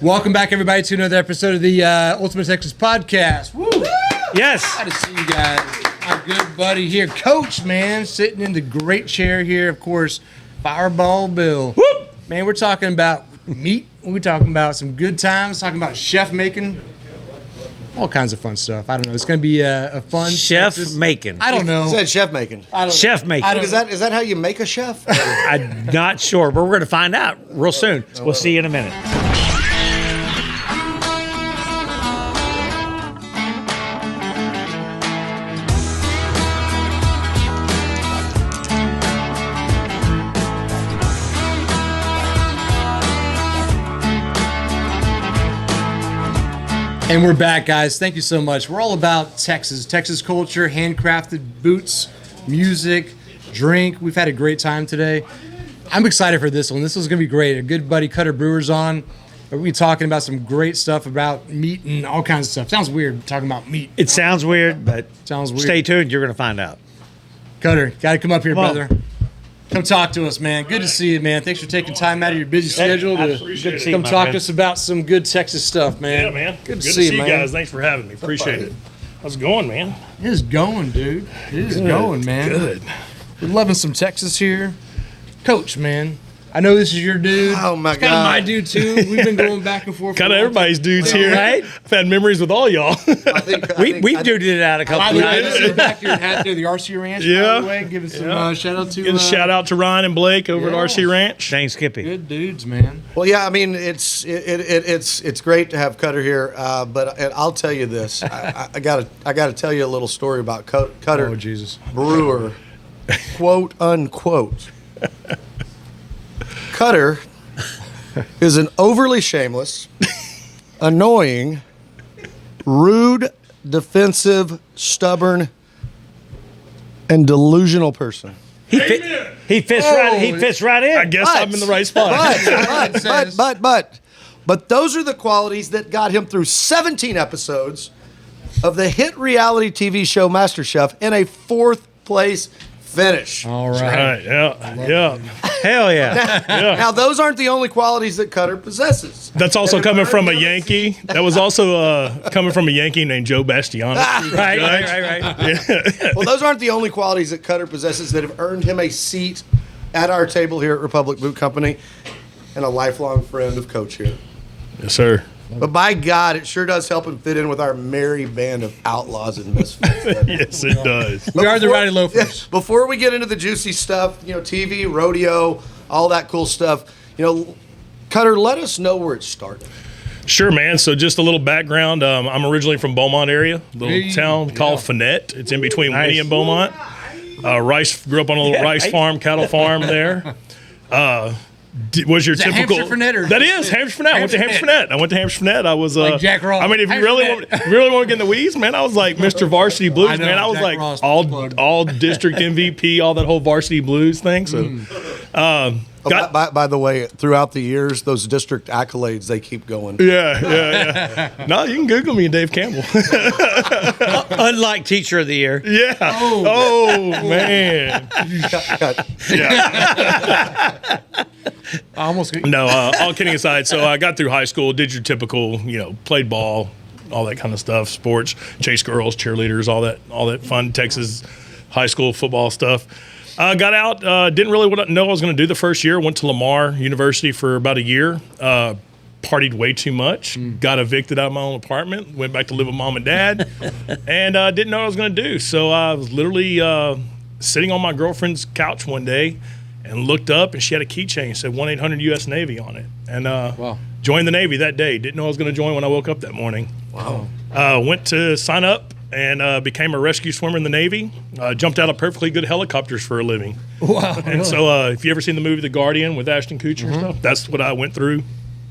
Welcome back, everybody, to another episode of the Ultimate Texas Podcast. Woo! Yes. Glad to see you guys. My good buddy here, Coach, man, sitting in the great chair here. Of course, Fireball Bill. Woo! Man, we're talking about meat. We're talking about some good times. Talking about chef making. All kinds of fun stuff. I don't know. It's going to be a fun Chef making. I don't know. It said chef making. Chef making. Is that how you make a chef? I'm not sure, but we're going to find out real soon. We'll see you in a minute. And we're back, guys. Thank you so much. We're all about Texas culture, handcrafted boots, music, drink. We've had a great time today. I'm excited for this one. This is going to be great. A good buddy, Cutter Brewer's on. We'll be talking about some great stuff about meat and all kinds of stuff. Sounds weird talking about meat. It sounds weird, but Sounds weird. stay tuned. You're going to find out. Cutter, got to come up here, Come on. brother. Come talk to us, man. Good to see you, man. Thanks for taking time out of your busy schedule to come talk to us about some good Texas stuff, man. Yeah, man. Good to see you, man. guys. Thanks for having me. Appreciate it. How's it going, man? It is going, dude. It is going, man. Good. We're loving some Texas here. Coach, man. I know this is your dude. Oh, my It's kind of God. my dude, too. We've been going back and forth. Kind of everybody's dudes here. Right? I've had memories with all y'all. We've duded it out a By couple the of way, times. this is back here at the RC Ranch, by Yeah. the way. Give us some shout out to Give a shout out to Ryan and Blake over at Yeah. RC Ranch. Thanks, Skippy. good dudes, man. Well, yeah, I mean, it's great to have Cutter here, but I'll tell you this. I gotta tell you a little story about Cutter Oh, Jesus. Brewer, quote unquote. Cutter is an overly shameless, annoying, rude, defensive, stubborn, and delusional person. He fits right. He fits right in. I guess I'm in the right spot. But those are the qualities that got him through 17 episodes of the hit reality TV show MasterChef in a 4th place finish. All right. Right, yeah. Hell yeah. Now, those aren't the only qualities that Cutter possesses. That's also coming from a Yankee. That was also coming from a Yankee named Joe Bastianich. right. Well, those aren't the only qualities that Cutter possesses that have earned him a seat at our table here at Republic Boot Company and a lifelong friend of Coach here. Yes, sir. But by God, it sure does help him fit in with our merry band of outlaws and misfits. Yes, it does. We are the Before- Rowdy Loafers. Before we get into the juicy stuff, TV, rodeo, all that cool stuff, Cutter, let us know where it started. Sure, man. So just a little background. I'm originally from Beaumont area, little town called Finette. It's in between Nice. Winnie and Beaumont. Grew up on a little rice farm, cattle farm there. Was your that typical Hampshire Finette or- That is Hampshire Finette. I went to Hampshire Finette. I was Like Jack Ross. I mean, if you really want to get in the weeds, man, I was like Mr. Varsity Blues, I know, man. I was Jack like Ross plug. all district MVP, all that whole Varsity Blues thing. So, By the way, throughout the years, those district accolades, they keep going. yeah. No, you can Google me, Dave Campbell. Unlike Teacher of the Year. Yeah. Oh man. I almost. No, all kidding aside. So I got through high school, did your typical, played ball, all that kind of stuff, sports, chase girls, cheerleaders, all that fun Texas high school football stuff. Got out, didn't really know what I was going to do the first year. Went to Lamar University for about a year. Partied way too much. Got evicted out of my own apartment. Went back to live with mom and dad, and didn't know what I was going to do. So I was literally sitting on my girlfriend's couch one day, and looked up, and she had a keychain said 1-800-US Navy on it, and joined the Navy that day. Didn't know I was going to join when I woke up that morning. Wow. Went to sign up and became a rescue swimmer in the Navy. Jumped out of perfectly good helicopters for a living. Wow. And so if you ever seen the movie The Guardian with Ashton Kutcher and stuff, that's what I went through.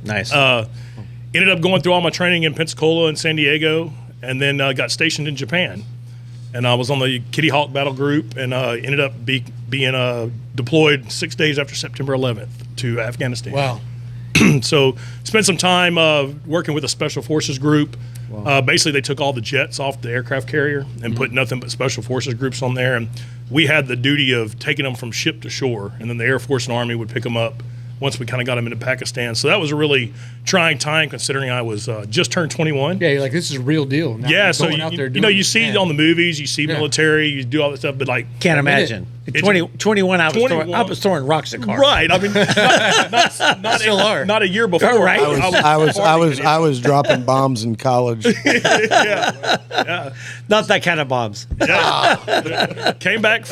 Nice. Ended up going through all my training in Pensacola and San Diego, and then got stationed in Japan. And I was on the Kitty Hawk battle group, and ended up being deployed 6 days after September 11th to Afghanistan. Wow. So spent some time working with a special forces group. Wow. Basically, they took all the jets off the aircraft carrier and put nothing but special forces groups on there. And we had the duty of taking them from ship to shore, and then the Air Force and Army would pick them up once we kind of got him into Pakistan. So that was a really trying time considering I was just turned 21. Yeah, you're like, this is a real deal. Now Yeah, you're so going out there you know, doing you it. see it on the movies, you see military, you do all that stuff, but like Can't imagine. It's- 21, I was, 21. I was throwing rocks at cars. right. I mean, not Still are. not a year before. Oh, right. I was dropping bombs in college. Not that kind of bombs. Came back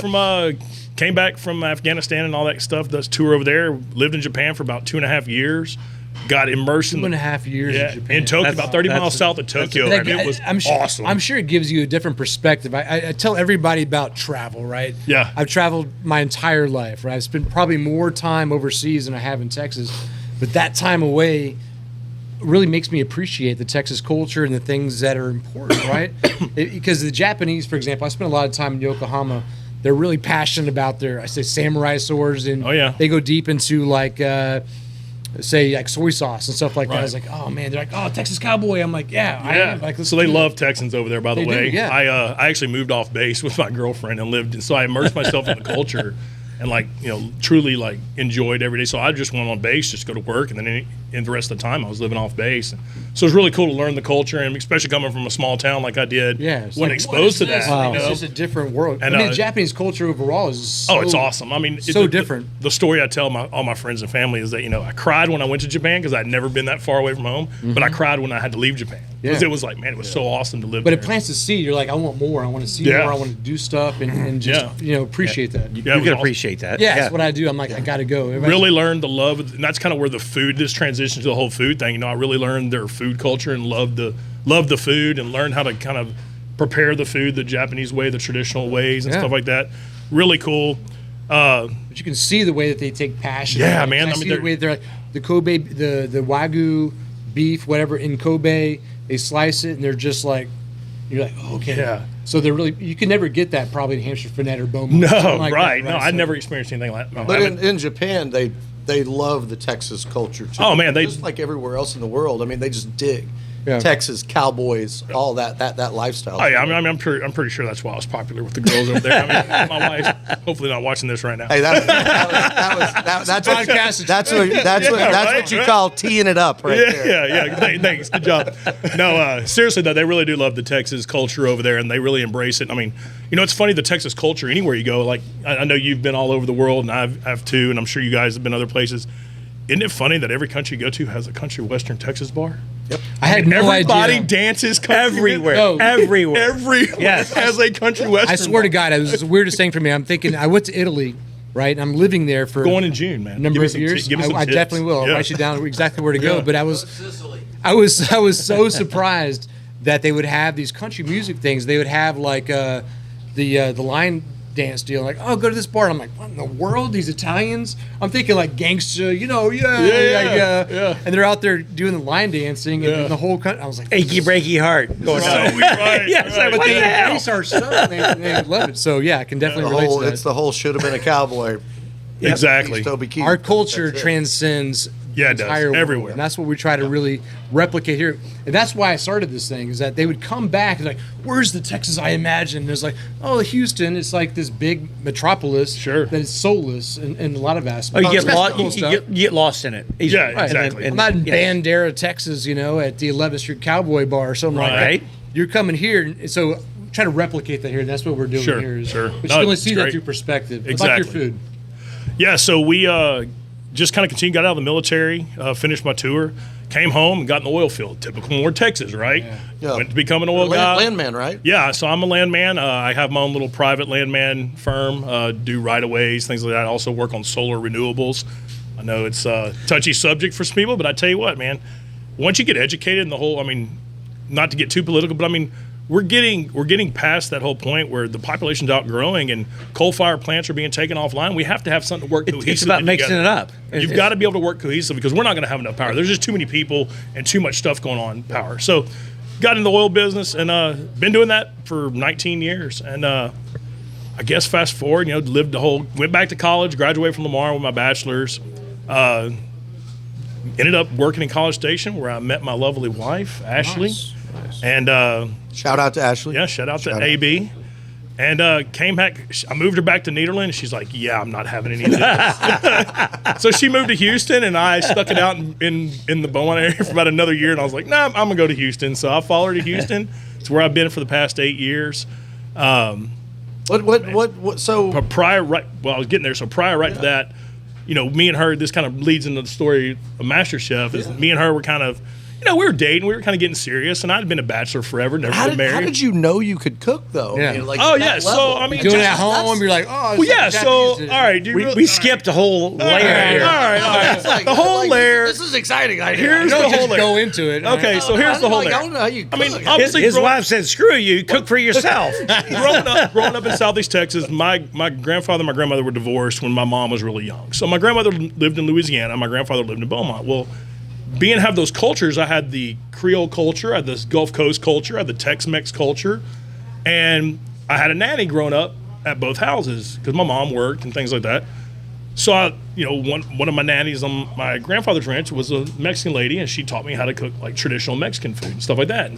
from Afghanistan and all that stuff. Does tour over there. Lived in Japan for about 2.5 years. Got immersed in 2.5 years in Japan. in Tokyo, That's- about 30 that's- miles south of Tokyo. That- I mean, it was I'm sure, awesome. I'm sure it gives you a different perspective. I tell everybody about travel, right? Yeah. I've traveled my entire life, right? I've spent probably more time overseas than I have in Texas, but that time away really makes me appreciate the Texas culture and the things that are important, right? Because the Japanese, for example, I spent a lot of time in Yokohama. They're really passionate about their, I say, samurai swords, and Oh, yeah. they go deep into like say like soy sauce and stuff like that. I Right. was like, oh man, they're like, oh, Texas Cowboy. I'm like, yeah, I am. Like, let's so they do love it. Texans over there, by the They do, way. yeah. I actually moved off base with my girlfriend and lived, and so I immersed myself in the culture and like, you know, truly like enjoyed every day. So I just went on base, just go to work, and then in the rest of the time I was living off base. And so it was really cool to learn the culture, and especially coming from a small town like I did. Yeah, it's when like, exposed to what is that. this? You It's know? just a different world. And, I mean, Japanese culture overall is so, It's awesome. I mean, so different. The story I tell all my friends and family is that, you know, I cried when I went to Japan because I'd never been that far away from home, but I cried when I had to leave Japan because Yeah. it was like, man, it was so awesome to live But there. it plants the seed. You're like, I want more. I want to see Yeah. more. I want to do stuff and just appreciate that. Yeah, it You was can awesome. appreciate that. Yeah, that's what I do. I'm like, I got to go. Everybody's Really learned the love, and that's kind of where this transition to the whole food thing. You know, I really learned their food culture and loved the food and learned how to kind of prepare the food the Japanese way, the traditional ways and Yeah. stuff like that. Really cool. But you can see the way that they take passion. Yeah, in it. man. I I mean, see the way they're like the Kobe, the Wagyu beef, whatever in Kobe, they slice it and they're just like, you're like, oh, okay. Yeah. So they're really, you can never get that probably in Hampshire Finette or Beaumont. No, something like right. that, No, I'd So- never experienced anything like that. But in Japan, they love the Texas culture too. Oh, man, they- just like everywhere else in the world. I mean, they just dig Yeah. Texas Cowboys, all that lifestyle. Oh yeah, I mean, I'm pretty sure that's why I was popular with the girls over there. I mean, my wife's hopefully not watching this right now. Hey, that's Podcast. that's right, what you right. call teeing it up right there. Yeah. Thanks. Good job. No, seriously though, they really do love the Texas culture over there, and they really embrace it. I mean, you know, it's funny, the Texas culture. Anywhere you go, like I know you've been all over the world, and I've too, and I'm sure you guys have been other places. Isn't it funny that every country you go to has a country western Texas bar? Yep. I had no Everybody idea. dances country Everywhere. No. Everywhere. Everyone Yes. has a country western. I swear to bar. God, it was the weirdest thing for me. I'm thinking, I went to Italy, right? And I'm living there for Going in June, man. a number Give me of some years. give me some I tips. definitely will. I'll Yeah. write you down exactly where to go. Yeah. But I was so surprised that they would have these country music things. They would have like the line dance deal. Like, oh, go to this bar. And I'm like, what in the world? These Italians? I'm thinking like gangsta, Yeah. And they're out there doing the line dancing and the whole country. I was like, Achy breaky heart going on. Right, Yes, right. what the they hell? embrace our stuff. They love it. So yeah, I can definitely relate to that. It's the whole should have been a cowboy. Exactly. Toby Keith. Our culture That's it. transcends Yeah, it the does. entire world, Everywhere. and that's what we try to really replicate here. And that's why I started this thing, is that they would come back and like, where's the Texas I imagined? And it's like, oh, Houston, it's like this big metropolis Sure. that is soulless in a lot of Oh, aspects. you get That's lost. cool You stuff. get lost in it. easily. Yeah, exactly. I'm not in yes. Bandera, Texas, at the 11th Street Cowboy Bar or something like Right. that. You're coming here, and so try to replicate that here. And that's what we're doing Sure, here. sure. But No, you can only it's see that great. through perspective. It's like your Exactly. food. Yeah, so we just kind of continued, got out of the military, finished my tour, came home and got in the oil field. Typical more Texas, right? Yeah. Went to become an oil guy. Landman, right? Yeah, so I'm a landman. I have my own little private landman firm, do right-of-ways, things like that. I also work on solar renewables. I know it's a touchy subject for some people, but I tell you what, man, once you get educated in the whole, I mean, not to get too political, but I mean, we're getting past that whole point where the population's outgrowing and coal-fired plants are being taken offline. We have to have something to work cohesively It's about mixing together. it up. You've got to be able to work cohesively because we're not going to have enough power. There's just too many people and too much stuff going on power. So got in the oil business and been doing that for 19 years. And I guess fast forward, went back to college, graduated from Lamar with my bachelor's. Ended up working in College Station where I met my lovely wife, Ashley. Nice. And Shout out to Ashley. yeah, shout out to Shout out. AB. And came back. I moved her back to Nederland. She's like, "Yeah, I'm not having any of this." So she moved to Houston, and I stuck it out in the Beaumont area for about another year. And I was like, "Nah, I'm gonna go to Houston." So I followed her to Houston. It's where I've been for the past 8 years. What? So But prior, right? Well, I was getting there. So prior, right to that, me and her. This kind of leads into the story of MasterChef. Is me and her were kind of. We were dating. We were kind of getting serious, and I'd been a bachelor forever, never been married. how did you know you could cook though? Yeah. I mean, like, Oh, at yeah, that so, level? I mean, Doing it just- at home, you're like, oh, Well, yeah. So, all right, do you really, We skipped a whole layer here. All right. It's like, The whole like, layer. This is exciting. Here's Don't the just whole layer. go into it. Okay, so here's the whole I layer. don't know how you. I mean, cook. obviously, His growing- wife said, "Screw you. Cook for yourself." growing up in Southeast Texas, my grandfather and my grandmother were divorced when my mom was really young. So my grandmother lived in Louisiana. My grandfather lived in Beaumont. Well, have those cultures, I had the Creole culture, I had this Gulf Coast culture, I had the Tex-Mex culture, and I had a nanny growing up at both houses because my mom worked and things like that. So one of my nannies on my grandfather's ranch was a Mexican lady, and she taught me how to cook like traditional Mexican food and stuff like that.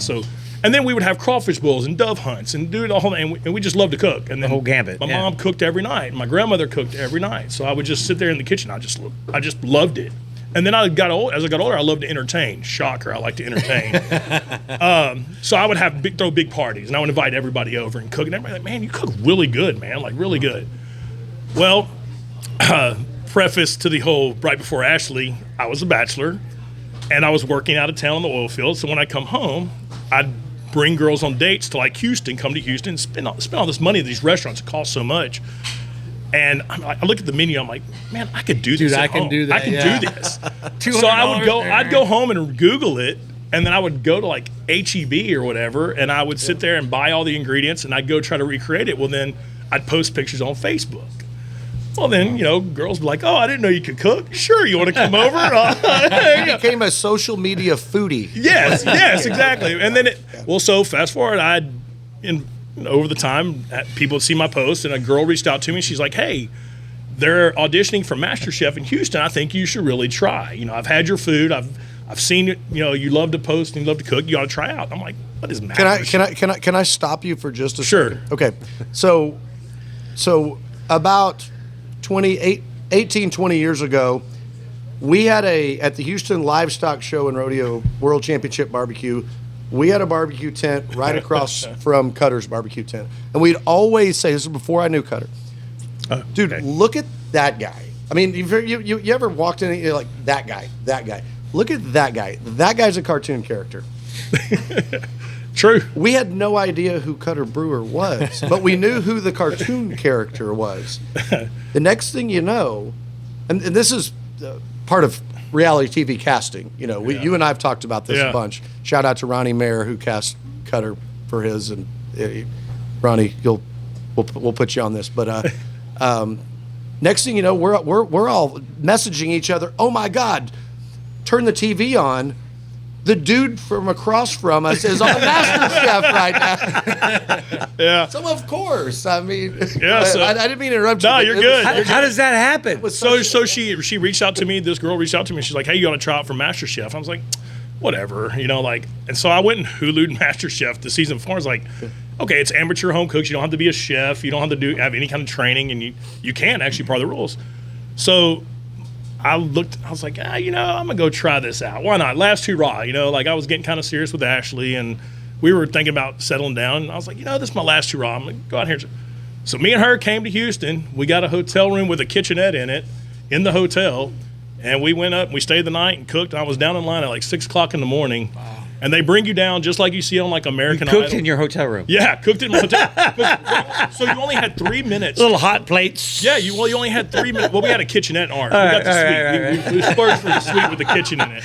And then we would have crawfish boils and dove hunts and do the whole thing, and we just loved to cook. And then The whole gambit, My yeah. mom cooked every night. My grandmother cooked every night. So I would just sit there in the kitchen. I just loved it. And then as I got older, I loved to entertain. Shocker, I like to entertain. So I would throw big parties, and I would invite everybody over and cook. And everybody like, man, you cook really good, man, like really good. Well, preface to the whole right before Ashley, I was a bachelor, and I was working out of town in the oil field. So when I come home, I'd bring girls on dates to like Houston, come to Houston, and spend all this money at these restaurants. It costs so much. And I look at the menu. I'm like, man, I could do this. Dude, at I can home. do that, I can yeah. do this. So I'd go home and Google it, and then I would go to like HEB or whatever, and I would sit there and buy all the ingredients, and I'd go try to recreate it. Well, then I'd post pictures on Facebook. Well, then girls be like, oh, I didn't know you could cook. Sure, you want to come over? You became a social media foodie. Yes, exactly. And then so fast forward, over the time, people would see my posts, and a girl reached out to me. She's like, hey, they're auditioning for MasterChef in Houston. I think you should really try. I've had your food. I've seen it. You love to post and you love to cook. You ought to try out. I'm like, what is MasterChef? Can I stop you for just a Sure. second? Okay. So about 20 years ago, we had at the Houston Livestock Show and Rodeo World Championship Barbecue, we had a barbecue tent right across from Cutter's barbecue tent. And we'd always say, this was before I knew Cutter, dude, look at that guy. I mean, you ever walked in and you're like, that guy. Look at that guy. That guy's a cartoon character. True. We had no idea who Cutter Brewer was, but we knew who the cartoon character was. The next thing you know, and this is part of reality TV casting. You and I have talked about this a bunch. Shout out to Ronnie Mayer who cast Cutter for his, and Ronnie, we'll put you on this. But next thing you know, we're all messaging each other. Oh my God, turn the TV on. The dude from across from us is on MasterChef right now. Yeah. So of course, I mean, Yeah, so- I didn't mean to interrupt you. No, but you're it good. was- How does that happen? So she reached out to me. This girl reached out to me. She's like, hey, you ought to try out for MasterChef. I was like, whatever, and so I went and Hulu'd MasterChef the season 4. I was like, okay, it's amateur home cooks. You don't have to be a chef. You don't have to have any kind of training, and you can actually, part of the rules. So I was like, I'm gonna go try this out. Why not? Last hurrah, I was getting kind of serious with Ashley, and we were thinking about settling down. And I was like, this is my last hurrah. I'm gonna go out here. So me and her came to Houston. We got a hotel room with a kitchenette in it in the hotel, and we went up. We stayed the night and cooked. I was down in line at like 6 o'clock in the morning. Wow. And they bring you down just like you see on like American Idol. Cooked in your hotel room. Yeah, cooked in my hotel. So you only had 3 minutes. Little hot plates. Yeah, you only had 3 minutes. Well, we had a kitchenette in ours. We got the suite. We splurged for the suite with the kitchen in it.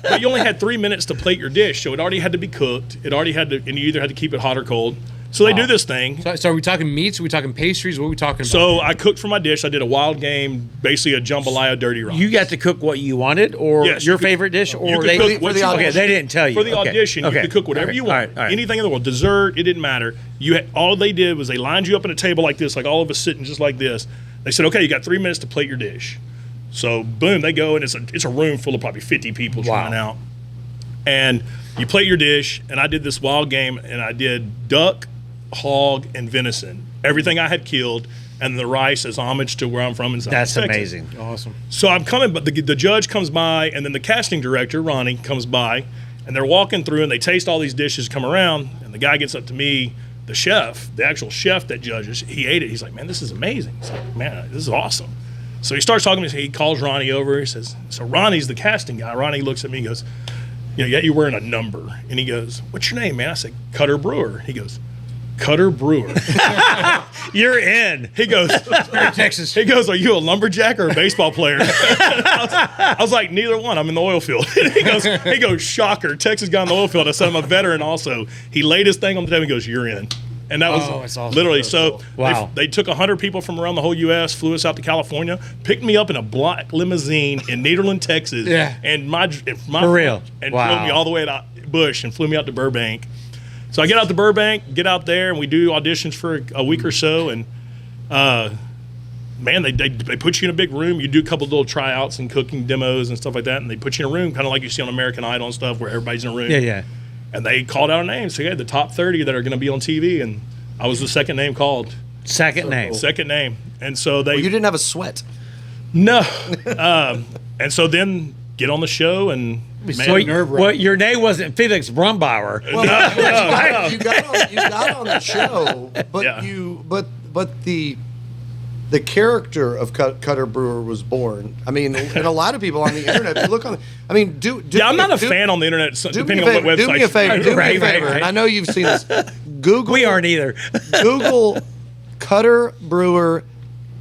But you only had 3 minutes to plate your dish, so it already had to be cooked. And you either had to keep it hot or cold. So they do this thing. So are we talking meats? Are we talking pastries? What are we talking about? So I cooked for my dish. I did a wild game, basically a jambalaya dirty rice. You got to cook what you wanted, or Yes, your you could- favorite dish, you or could they? cook what you Okay, want. they didn't tell you. For the Okay, audition, okay. you could cook whatever you want. All right. Anything in the world. Dessert, it didn't matter. All they did was they lined you up at a table like this, like all of us sitting just like this. They said, okay, you got 3 minutes to plate your dish. So boom, they go, and it's a room full of probably 50 people trying out. And you plate your dish, and I did this wild game, and I did duck, hog, and venison. Everything I had killed, and the rice as homage to where I'm from in South That's Texas. amazing. Awesome. So I'm coming, but the judge comes by, and then the casting director, Ronnie, comes by, and they're walking through, and they taste all these dishes come around, and the guy gets up to me, the chef, the actual chef that judges, he ate it. He's like, man, this is amazing. He's like, man, this is awesome. So he starts talking to me. He calls Ronnie over. He says, so Ronnie's the casting guy. Ronnie looks at me and goes, yeah, you're wearing a number. And he goes, what's your name, man? I said, Cutter Brewer. He goes, Cutter Brewer. You're in. He goes, Texas. He goes, are you a lumberjack or a baseball player? I was like, neither one. I'm in the oil field. he goes, shocker. Texas guy in the oil field. I said, I'm a veteran also. He laid his thing on the table and goes, you're in. And that was that's awesome. literally So so. cool. Wow. They took 100 people from around the whole U.S., flew us out to California, picked me up in a black limousine in Nederland, Texas, Yeah. and my For real? and Wow. flew me all the way to Bush and flew me out to Burbank. So I get out to Burbank, get out there, and we do auditions for a week or so, and man, they put you in a big room. You do a couple of little tryouts and cooking demos and stuff like that, and they put you in a room, kind of like you see on American Idol and stuff, where everybody's in a room. Yeah. And they called out names. So yeah, the top 30 that are going to be on TV, and I was the second name called. Second name. Second name. And so they You didn't have a sweat. no. And so then get on the show and So, well, your name wasn't Felix Brumbauer. Well, you got on the show, but Yeah. but the character of Cutter Brewer was born. I mean, and a lot of people on the internet, if you look on. I mean, I'm not a fan on the internet, so depending on what website. Do me a favor. Do me a Right, favor. right. And I know you've seen this. Google. We aren't either. Google Cutter Brewer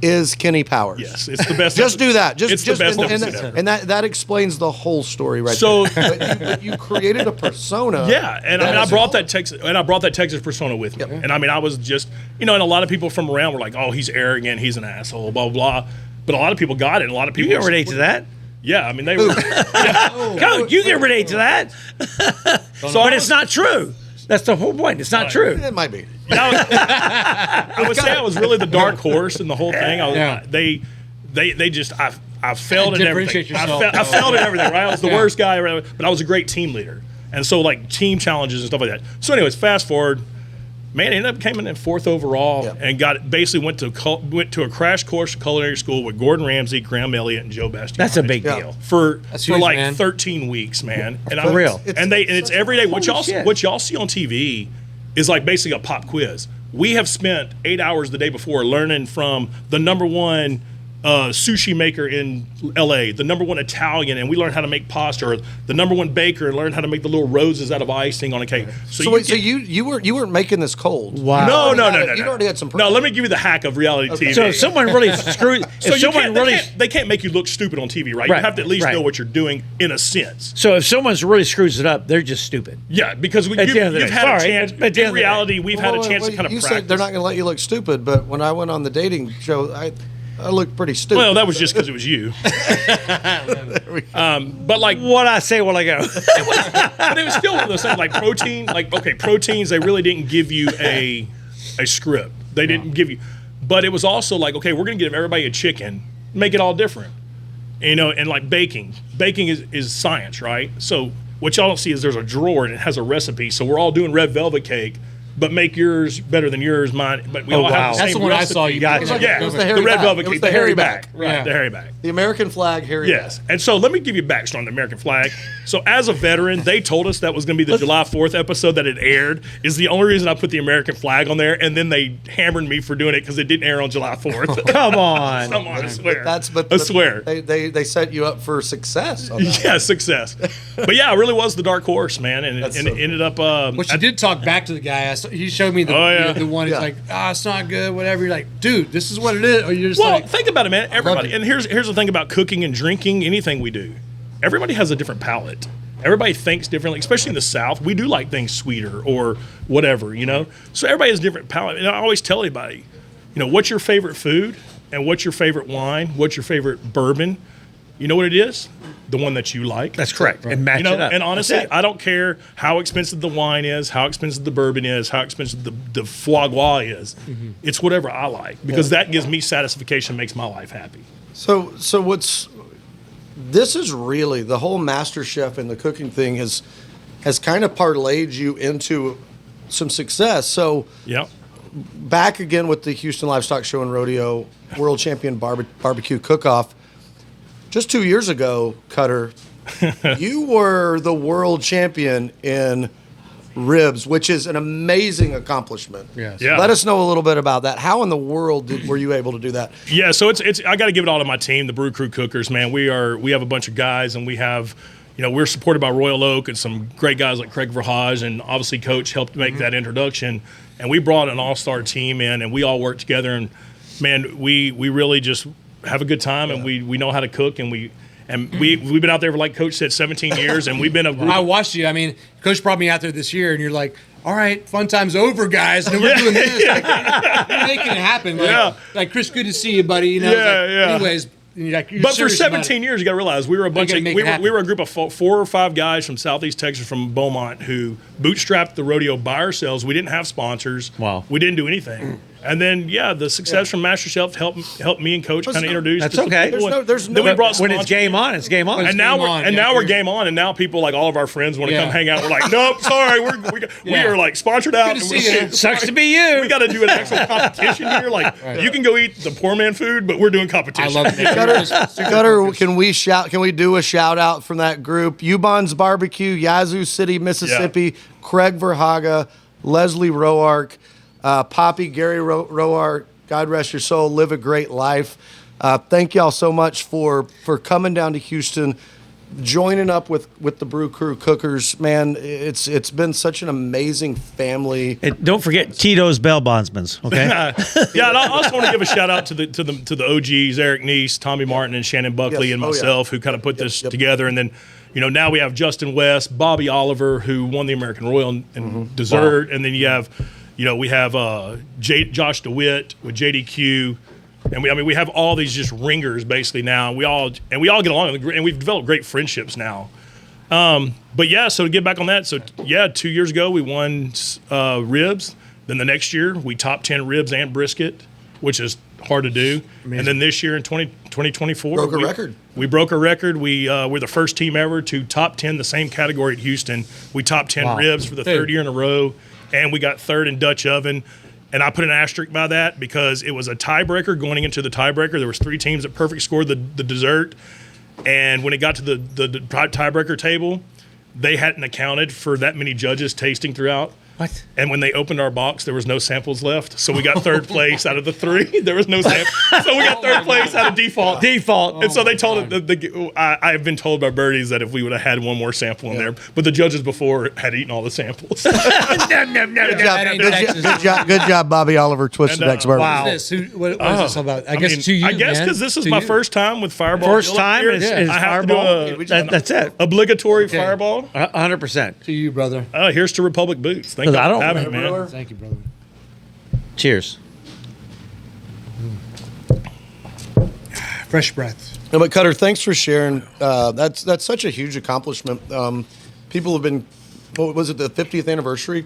is Kenny Powers. Yes, it's the best. Just do that. It's the best and, episode ever. and that explains the whole story right So- there. But you created a persona. Yeah, and I brought that Texas persona with me. Yep. And I mean, I was just, and a lot of people from around were like, "Oh, he's arrogant, he's an asshole, blah blah." But a lot of people got it. And a lot of people You can relate to that. Yeah, I mean, they were. Go, you can relate to that. But it's not true. That's the whole point. It's not true. It might be. I would say I was really the dark horse in the whole thing. Yeah. They just I failed in everything. Differentiate yourself. I failed at everything. Right, I was the Yeah. worst guy, but I was a great team leader, and so like team challenges and stuff like that. So, anyways, fast forward. Man, ended up coming in 4th overall and basically went to a crash course of culinary school with Gordon Ramsay, Graham Elliott, and Joe Bastianich. That's a big Yeah. deal. for huge, like man. 13 weeks, man. And For real. It's every day. What Holy shit. y'all see on TV is like basically a pop quiz. We have spent 8 hours the day before learning from the number one sushi maker in LA, the number one Italian, and we learned how to make pasta, or the number one baker and learned how to make the little roses out of icing on a cake. So you weren't making this cold. Wow. No. You'd already had some. No, let me give you the hack of reality TV. So if someone really screwed, So if you someone can't, really, they can't make you look stupid on TV, right? Right, You have to at least right. know what you're doing in a sense. so if someone's really screws it up, they're just stupid. Yeah, because At the end of the you've day. had a Sorry, chance. at the end of In the day. reality, we've had a chance to kind of You practice. said they're not going to let you look stupid, but when I went on the dating show, I looked pretty stupid. Well, that was just because it was you. But like, What I say while I go. but it was still one of those things. Like protein, proteins. They really didn't give you a script. They didn't give you, but it was also like, okay, we're going to give everybody a chicken, make it all different, and like baking. Baking is science, right? So what y'all don't see is there's a drawer and it has a recipe. So we're all doing red velvet cake. But make yours better than yours, mine. But we all wow. have the That's same the one I recipe. saw you Gotcha. guys. Yeah, It was the hairy red back. velvet It was cake, the the hairy hairy back. back, right? Yeah. The hairy back. The American flag, Harry. Yes. And so let me give you backstory on the American flag. So as a veteran, they told us that was going to be the July 4th episode that it aired. Is the only reason I put the American flag on there, and then they hammered me for doing it because it didn't air on July 4th. Come on. Come on, I swear. But I swear. They set you up for success. On that. Yeah, success. But yeah, I really was the dark horse, man, and That's it so ended up. Which I did talk back to the guy. He showed me the Oh, yeah. the one. He's Yeah. like, it's not good. Whatever. You're like, dude, this is what it is. Or you're just Well, like, think about it, man. Everybody, it. and here's the thing about cooking and drinking. Anything we do, everybody has a different palate. Everybody thinks differently, especially in the South. We do like things sweeter or whatever, So everybody has a different palate. And I always tell anybody, what's your favorite food and what's your favorite wine? What's your favorite bourbon? You know what it is? The one that you like. That's correct. And match it up. And honestly, That's it. I don't care how expensive the wine is, how expensive the bourbon is, how expensive the foie gras is. Mm-hmm. It's whatever I like because that gives me satisfaction, makes my life happy. So this is really the whole MasterChef and the cooking thing has kind of parlayed you into some success. So Yep. back again with the Houston Livestock Show and Rodeo World Champion Barbecue Cook-Off. Just 2 years ago, Cutter, you were the world champion in ribs, which is an amazing accomplishment. Yes. Yeah. Let us know a little bit about that. How in the world were you able to do that? Yeah, so it's I got to give it all to my team, the Brew Crew Cookers, man. We have a bunch of guys, and we have, we're supported by Royal Oak and some great guys like Craig Verhage, and obviously Coach helped make that introduction. And we brought an all-star team in, and we all worked together. And man, we really just have a good time, and we know how to cook, and we've been out there for, like Coach said, 17 years, and we've been a group. I watched you. I mean, Coach brought me out there this year, and you're like, all right, fun time's over, guys. And we're doing this. Like, you're making it happen. Like, like, Chris, good to see you, buddy. Yeah, yeah. Anyways, you're But for serious 17 years, you got to realize we were a bunch of make we it were, happen. we were a group of 4 or 5 guys from Southeast Texas, from Beaumont, who bootstrapped the rodeo by ourselves. We didn't have sponsors. Wow. We didn't do anything. And then the success from MasterChef helped me and Coach kind of introduce. That's to some okay. people. There's no- Then we brought When it's sponsors. game on, it's game on. And now game on, now yeah. we're game on, and now people, like all of our friends, want to Yeah. come hang out. We're like, nope, sorry, we are like sponsored out. Good to and see we're- you. Sucks to be you. We got to do an actual competition here. Like, you can go eat the poor man food, but we're doing I competition. love it. Cutter, can we do a shout out from that group? Ubon's Barbecue, Yazoo City, Mississippi, Craig Verhaga, Leslie Roark, Poppy, Gary Roark, God rest your soul, live a great life. Thank y'all so much for coming down to Houston, joining up with the Brew Crew Cookers. Man, it's been such an amazing family. And don't forget Tito's Bell Bondsmans, okay? Yeah, and I also want to give a shout out to the OGs, Eric Neese, Tommy Martin, and Shannon Buckley, Yes. and Oh, yeah. myself, who kind of put this together. And then, now we have Justin West, Bobby Oliver, who won the American Royal in dessert, and then you have, we have Josh DeWitt with JDQ. And we have all these just ringers basically now. We all get along, and we've developed great friendships now. But yeah, so to get back on that, 2 years ago we won ribs. Then the next year we top 10 ribs and brisket, which is hard to do. Amazing. And then this year in 2024, Broke a record. We broke a record. We're the first team ever to top 10 the same category at Houston. We top 10 ribs for the third year in a row, and we got third in Dutch oven. And I put an asterisk by that because it was a tiebreaker going into the tiebreaker. There was 3 teams that perfect scored the dessert. And when it got to the tiebreaker table, they hadn't accounted for that many judges tasting throughout. What? And when they opened our box, there was no samples left. So we got third place out of the 3. There was no samples. So we got third place out of default. Default. And so they told I have been told by birdies that if we would have had one more sample in there, but the judges before had eaten all the samples. Good job, Bobby Oliver, Twisted And, X Bourbon. wow. What is this all about? I guess to you, I guess man. because this is To my you. first time with Fireball. First Grill time up is here. is I have Fireball. to do a That's it. obligatory Fireball. 100%. To you, brother. Here's to Republic Boots. Thank you I for don't having me, man. Thank you, brother. Cheers. Fresh breath. No, but Cutter, thanks for sharing. That's such a huge accomplishment. People have been, what was it, the 50th anniversary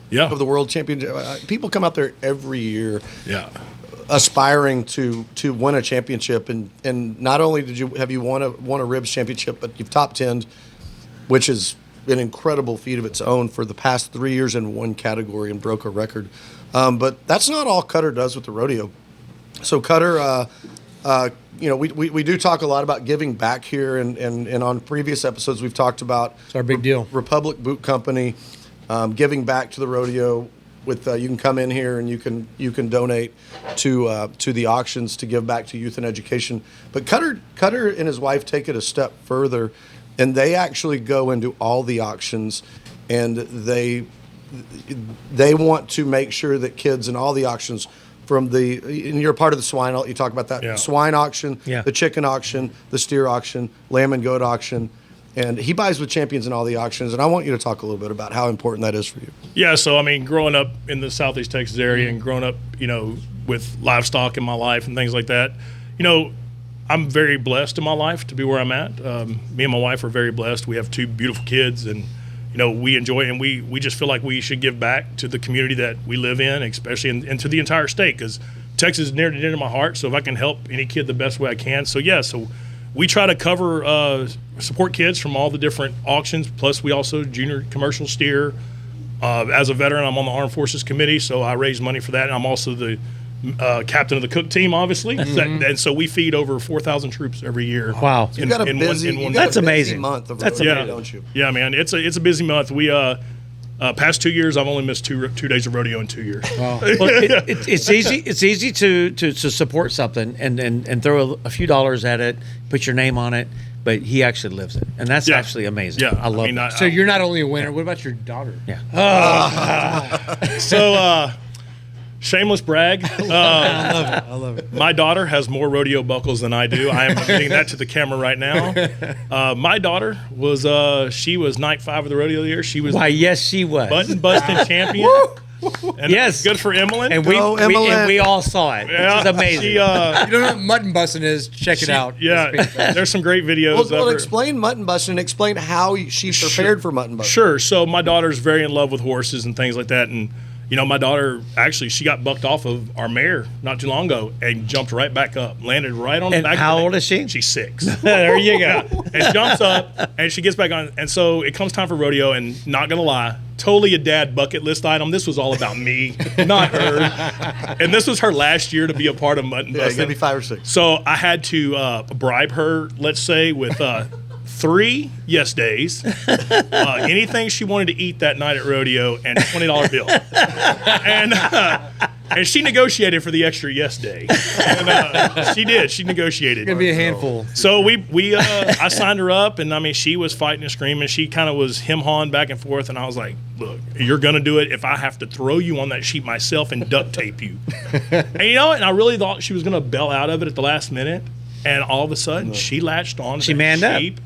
Yeah. of the World Championship? People come out there every year Yeah. aspiring to win a championship, and not only have you won a ribs championship, but you've top 10'd, which is an incredible feat of its own for the past 3 years in one category and broke a record. But that's not all Cutter does with the rodeo. So Cutter, we do talk a lot about giving back here, and on previous episodes we've talked about It's our big deal. Republic Boot Company giving back to the rodeo. With you can come in here and you can donate to the auctions to give back to youth and education. But Cutter and his wife take it a step further, and they actually go into all the auctions, and they want to make sure that kids in all the auctions, and you're part of the swine. You talk about that swine auction, the chicken auction, the steer auction, lamb and goat auction. And he buys with champions in all the auctions, and I want you to talk a little bit about how important that is for you. Yeah, so I mean, growing up in the Southeast Texas area and growing up, with livestock in my life and things like that, I'm very blessed in my life to be where I'm at. Me and my wife are very blessed. We have 2 beautiful kids, and we enjoy it, and we just feel like we should give back to the community that we live in, especially and to the entire state, because Texas is near and dear to my heart. So if I can help any kid the best way I can, so we try to cover support kids from all the different auctions. Plus, we also junior commercial steer, As a veteran, I'm on the Armed Forces Committee, so I raise money for that. And I'm also the captain of the cook team, obviously. And so we feed over 4,000 troops every year. Wow. You got a busy, That's amazing. month of That's rodeo, amazing. don't you? Yeah, man, it's a busy month. We past 2 years, I've only missed two days of rodeo in 2 years. Well, it's easy. It's easy to support something and throw a few dollars at it, put your name on it. But he actually lives it, and that's actually amazing. Yeah, I love it. So you're not only a winner. What about your daughter? Yeah. So shameless brag. I love it. My daughter has more rodeo buckles than I do. I am admitting that to the camera right now. My daughter was she was night 5 of the rodeo year. She was Why? Yes, she was. button busting champion. And Yes. good for Emily. and Go, Emily. we all saw it. yeah, It was amazing. She, You don't know what mutton busting is? Check it out. Yeah, there's some great videos. Well, of her. explain mutton busting. Explain how she prepared for mutton busting. Sure. So my daughter's very in love with horses and things like that, and my daughter actually she got bucked off of our mare not too long ago and jumped right back up, landed right on the And back. how of the old neck. is she? She's 6. There you go. And jumps up and she gets back on, and so it comes time for rodeo. And not gonna lie, totally a dad bucket list item. This was all about me, not her. And this was her last year to be a part of mutton Yeah, it's busting. gonna be 5 or 6. So I had to bribe her, let's say, with 3 yes days, anything she wanted to eat that night at rodeo, and a $20 bill. And she negotiated for the extra yes day. And she did. She negotiated. It's gonna be a handful. So I signed her up, and I mean, she was fighting and screaming. She kind of was him-hawing back and forth, and I was like, "Look, you're gonna do it if I have to throw you on that sheep myself and duct tape you." And I really thought she was gonna bail out of it at the last minute, and all of a sudden, she latched on. She that manned up. sheep,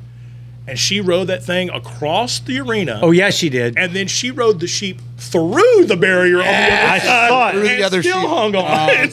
and she rode that thing across the arena. Oh, yes, she did. And then she rode the sheep through the barrier on the other I side. saw it. Through the and other still sheep. hung on.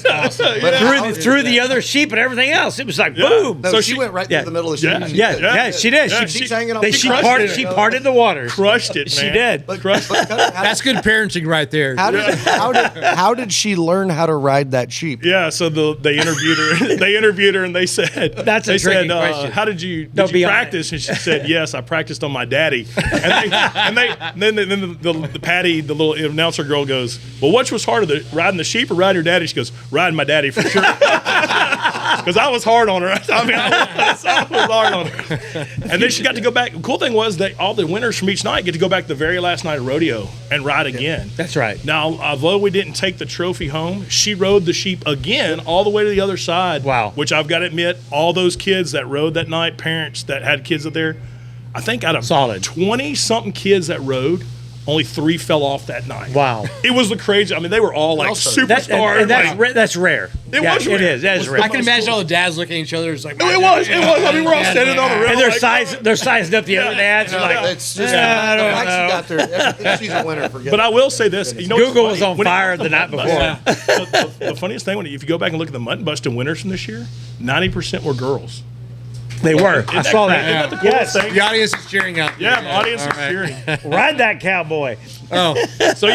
But how Through did the that- other sheep and everything else. It was like, boom. No, So she she- went right yeah. through the middle of the Yeah. sheep. Yeah, she did. Yeah, She's hanging on. She crushed parted. it. She parted the water. Crushed it, She man. did. But That's good parenting right there. how did she learn how to ride that sheep? Yeah, so they interviewed her. They interviewed her, and they said, That's a they tricky said, question. how did you Don't be on practice?" And she said, "Yes, I practiced on my daddy." And then the Patty, the little announcer girl, goes, "Well, which was harder, riding the sheep or riding your daddy?" She goes, "Riding my daddy for sure." Because I was hard on her. I mean, I was hard on her. And then she got to go back. The cool thing was that all the winners from each night get to go back the very last night of rodeo and ride again. That's right. Now, although we didn't take the trophy home, she rode the sheep again all the way to the other side. Wow. Which I've got to admit, all those kids that rode that night, parents that had kids up there, I think out of Solid. 20-something kids that rode, only 3 fell off that night. Wow. It was the crazy. I mean, they were all like Also- superstars. And that's, like- that's rare. It Yeah, was It rare. is. That is It was rare. I can imagine all the dads looking at each other. It's like, it was. I mean, we're all standing on the rail. And they're like, sized up the other dads. No, Like, it's just I don't the fact know. she got there. She's a winner. Forget But it. I will say this. You know what's Google funny? was on When it fire comes the to night mutton before. busting, the funniest thing, if you go back and look at the mutton busting winners from this year, 90% were girls. They were. I saw Isn't that. the coolest Yes. thing? the audience is cheering up. Yeah, the audience All is right. cheering. Ride that cowboy. Oh, So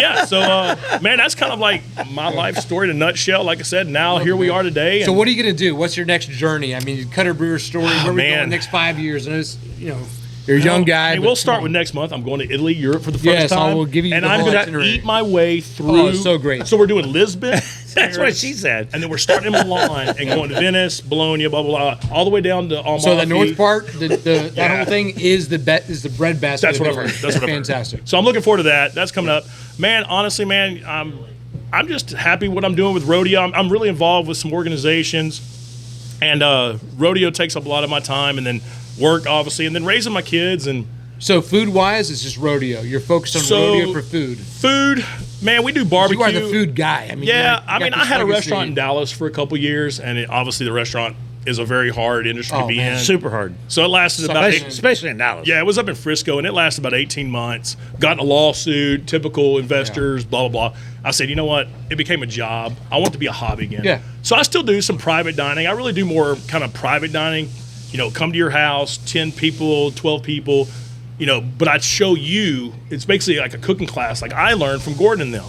man, that's kind of like my life story in a nutshell. Like I said, now here we are today. so and- what are you gonna do? What's your next journey? I mean, Cutter Brewer story. Where are we man. going next 5 years? And it's, you're a young guy. I mean, but we'll start with next month. I'm going to Italy, Europe for the first Yes, I time. will give you and the I'm whole going to itinerary. eat my way through. Oh, so great. So we're doing Lisbon. That's what she said. And then we're starting in Milan and going to Venice, Bologna, blah blah blah, all the way down to Amalfi. So the north part, that whole thing is the bread basket. That's of what I've Italy. heard. That's what I've heard. Fantastic. So I'm looking forward to that. That's coming up, man. Honestly, man, I'm just happy what I'm doing with rodeo. I'm really involved with some organizations, and rodeo takes up a lot of my time, and then work obviously, and then raising my kids and So food wise, it's just rodeo. You're focused on So- rodeo for food. food. Man, we do barbecue. You are the food guy. I mean, Yeah, you got I this had a legacy. restaurant in Dallas for a couple years, and obviously the restaurant is a very hard industry to Oh, be man. in. Super hard. So it lasted about Especially in Dallas. Yeah, it was up in Frisco, and it lasted about 18 months. Got in a lawsuit, typical investors, blah, blah, blah. I said, you know what? It became a job. I want it to be a hobby again. Yeah. So I still do some private dining. I really do more kind of private dining. Come to your house, 10 people, 12 people, but I'd show you, it's basically like a cooking class like I learned from Gordon and them.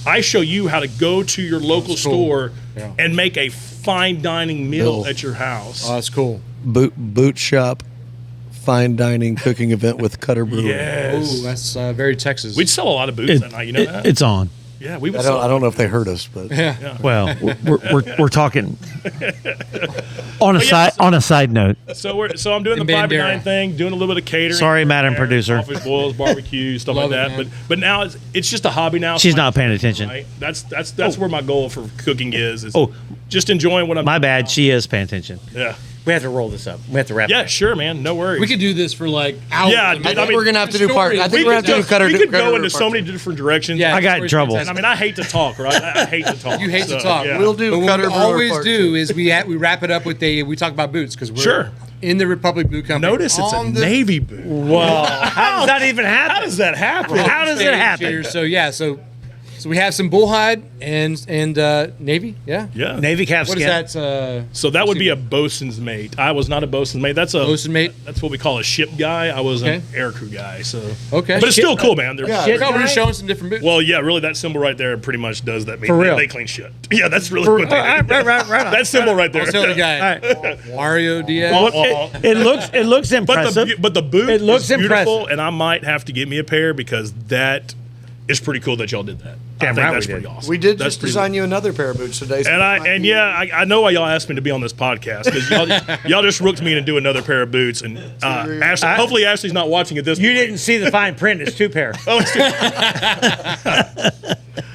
I show you how to go to your local That's cool. store Yeah. and make a fine dining meal Bill. at your house. Oh, that's cool. Boot shop fine dining cooking event with Cutter Brewer. Yes. Oh, that's very Texas. We'd sell a lot of boots that night. You know that? It's on. Yeah, we would I sell. don't know if they heard us, but Well, we're talking on a side note. So I'm doing the And private Bandera. dining thing, doing a little bit of catering. Sorry, here Madam and there, Producer. Office boils, barbecue, stuff Love like it, that. man. But now it's just a hobby now. She's So not paying attention. Right? That's where my goal for cooking is Oh. just enjoying what I'm. My bad. She is paying attention. Yeah. We have to roll this up. We have to wrap. Yeah, sure, man. No worries. we could do this for like hours. Yeah, I dude, mean, I mean, we're gonna have to do part. I think we we're gonna have to do Cutter. we could Cutter go into so part many different directions. Yeah, I got in story's trouble. fantastic. I mean, I hate to talk, right? I hate to talk. You hate to So, talk. yeah. We'll do But what Cutter we Brewer always part do two. is we wrap it up with we talk about boots because we're Sure. in the Republic Boot Company. Notice it's a on the navy boot. Wow. How does that even happen? How does that happen? How does it happen? here. So yeah, so we have some bullhide and navy. Yeah. Yeah. Navy calf What skin. is that? So that would be a bosun's mate. I was not a bosun's mate. That's a Bosun mate? That's what we call a ship guy. I was an Okay. aircrew guy. So Okay. but it's still cool, man. They're, Yeah. Shit No, we're just guy? showing some different boots. Well, yeah, really, that symbol right there pretty much does that. For real? They clean shit. Yeah, that's really what they do. Right on. That symbol right there. I'll tell the guy. All Mario Diaz. Well, it looks impressive. But the boot It looks is beautiful, impressive. and I might have to get me a pair because that is pretty cool that y'all did that. I Damn think right that's we pretty did. awesome. We did That's just pretty design you another pair of boots today. so And it might be- I know why y'all asked me to be on this podcast because y'all just rooked me in and do another pair of boots. And Ashley, hopefully Ashley's not watching at this You point. didn't see the fine print. It's 2 pair. Oh, it's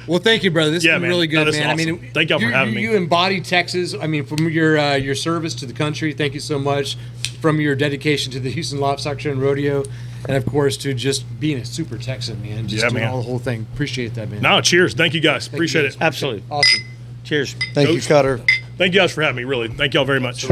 Well, thank you, brother. This Yeah, has been man. really No, good, this is man. I awesome. mean, Thank y'all for having me. You embody Texas. I mean, from your service to the country. Thank you so much. From your dedication to the Houston Livestock Show and Rodeo, and of course to just being a super Texan, man. Just Yeah, doing man. all the whole thing. Appreciate that, man. No, cheers. Thank you guys. Appreciate guys. it. Absolutely. Awesome. Cheers. Thank you, Ghost. Cutter. Thank you guys for having me, really. Thank y'all very much.